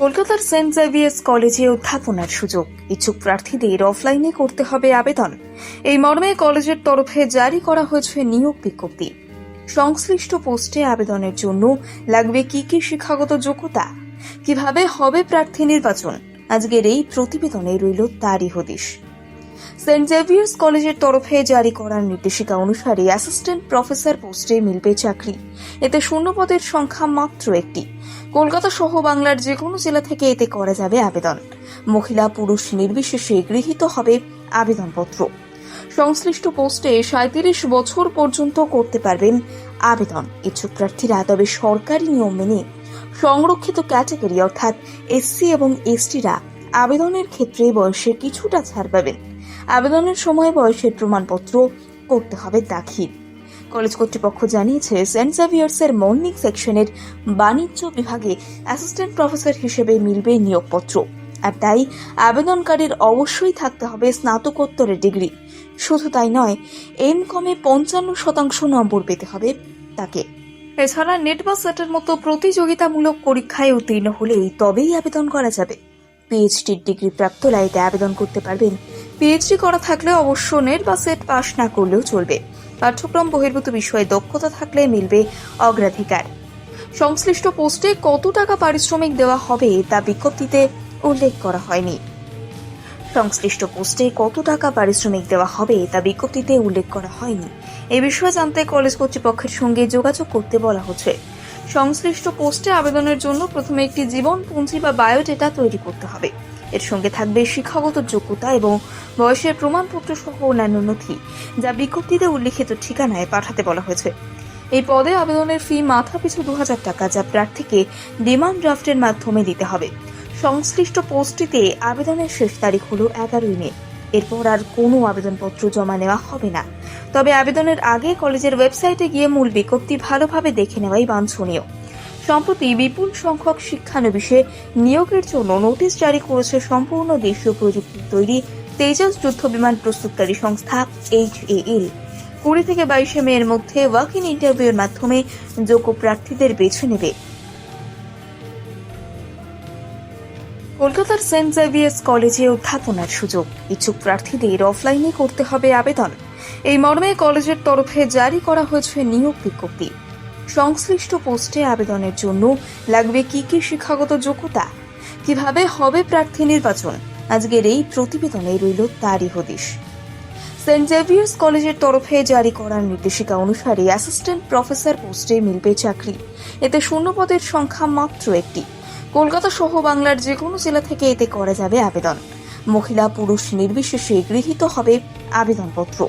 কলকাতার Saint Xavier's কলেজে অধ্যাপনার সুযোগ ইচ্ছুক প্রার্থীদের অফলাইনে করতে হবে আবেদন। এই মর্মে কলেজের তরফে জারি করা হয়েছে নিয়োগ বিজ্ঞপ্তি। সংশ্লিষ্ট পোস্টে আবেদনের জন্য লাগবে কি কি শিক্ষাগত যোগ্যতা, কিভাবে হবে প্রার্থী নির্বাচন, আজকের এই প্রতিবেদনে রইল তারই হদিশ। সেন্ট জেভিয়ার্স কলেজের তরফে জারি করার নির্দেশিকা অনুসারে অ্যাসিস্ট্যান্ট প্রফেসর পোস্টে মিলবে চাকরি। এতে শূন্যপদের সংখ্যা মাত্র একটি। কলকাতা সহ বাংলার যে কোনো জেলা থেকে এতে করা যাবে আবেদন। মহিলা পুরুষ নির্বিশেষে গৃহীত হবে আবেদনপত্র। সংশ্লিষ্ট পোস্টে 37 বছর পর্যন্ত করতে পারবেন আবেদন ইচ্ছুক প্রার্থীরা। তবে সরকারি নিয়ম মেনে সংরক্ষিত ক্যাটাগরি অর্থাৎ এসসি এবং এসটিরা আবেদনের ক্ষেত্রে বয়সে কিছুটা ছাড় পাবেন। আবেদনের সময় বয়সের প্রমাণপত্র করতে হবে দাখিল। কলেজ কর্তৃপক্ষ জানিয়েছে, সেন্ট জেভিয়ার্সের মর্নিং সেকশনের বাণিজ্য বিভাগে অ্যাসিস্ট্যান্ট প্রফেসর হিসেবে মিলবে নিয়োগপত্র। আর তাই আবেদনকারীর অবশ্যই থাকতে হবে স্নাতকোত্তরের ডিগ্রি। শুধু তাই নয়, এমকমে 55% নম্বর পেতে হবে তাকে। এছাড়া নেট বা সেটের মতো প্রতিযোগিতামূলক পরীক্ষায় উত্তীর্ণ হলেই তবেই আবেদন করা যাবে। পিএইচডির ডিগ্রি প্রাপ্তরা এতে আবেদন করতে পারবেন। পিএইচডি করা থাকলে অবশ্য নেট বা সেট পাশ না করলেও চলবে। পাঠ্যক্রম বহির্ভূত বিষয়ে দক্ষতা থাকলে মিলবে অগ্রাধিকার। সংশ্লিষ্ট পোস্টে কত টাকা পারিশ্রমিক দেওয়া হবে তা বিজ্ঞপ্তিতে উল্লেখ করা হয়নি। সংশ্লিষ্ট পোস্টে কত টাকা পারিশ্রমিক দেওয়া হবে তা বিজ্ঞপ্তিতে উল্লেখ করা হয়নি। এই বিষয়ে জানতে কলেজ কর্তৃপক্ষের সঙ্গে যোগাযোগ করতে বলা হচ্ছে। সংশ্লিষ্ট পোস্টে আবেদনের জন্য প্রথমে একটি জীবনপঞ্জি বা বায়োডেটা তৈরি করতে হবে। এর সঙ্গে থাকবে শিক্ষাগত যোগ্যতা এবং বয়সের প্রমাণপত্র সহ অন্যান্য নথি, যা বিজ্ঞপ্তিতে উল্লিখিত ঠিকানায় পাঠাতে বলা হয়েছে। এই পদে আবেদনের ফি মাথাপিছু 2000 টাকা, যা প্রার্থীকে ডিমান্ড ড্রাফটের মাধ্যমে দিতে হবে। সংশ্লিষ্ট পোস্টটিতে আবেদনের শেষ তারিখ হলো 11 মে। এরপর আর কোনো আবেদনপত্র জমা নেওয়া হবে না। তবে আবেদনের আগে কলেজের ওয়েবসাইটে গিয়ে মূল বিজ্ঞপ্তি ভালোভাবে দেখে নেওয়াই বাঞ্ছনীয়। সম্প্রতি বিপুল সংখ্যক শিক্ষানবিশে নিয়োগের জন্য নোটিশ জারি করেছে সম্পূর্ণ দেশীয় প্রযুক্তি তৈরি তেজস যুদ্ধ বিমান প্রস্তুতকারী সংস্থা HAL। 20 থেকে 22 মে এর মধ্যে ওয়াক ইন ইন্টারভিউর মাধ্যমে যোগ্য প্রার্থীদের বেছে নেবে। কলকাতার সেন্ট জেভিয়ার্স কলেজে অধ্যাপনার সুযোগ ইচ্ছুক প্রার্থীদের অফলাইনে করতে হবে আবেদন। এই মর্মে কলেজের তরফে জারি করা হয়েছে নিয়োগ বিজ্ঞপ্তি। সংশ্লিষ্ট পোস্টে আবেদনের জন্য লাগবে কি কি শিক্ষাগত যোগ্যতা, কিভাবে হবে প্রার্থী নির্বাচন, আজকের এই প্রতিবেদনে রইল তারই হদিশ। সেন্ট জেভিয়ার্স কলেজের তরফে জারি করার নির্দেশিকা অনুসারে অ্যাসিস্ট্যান্ট প্রফেসর পোস্টে মিলবে চাকরি। এতে শূন্যপদের সংখ্যা মাত্র একটি। কলকাতা সহ বাংলার যে কোনো জেলা থেকে এতে করা যাবে আবেদন। মহিলা পুরুষ নির্বিশেষে গৃহীত হবে আবেদনপত্র।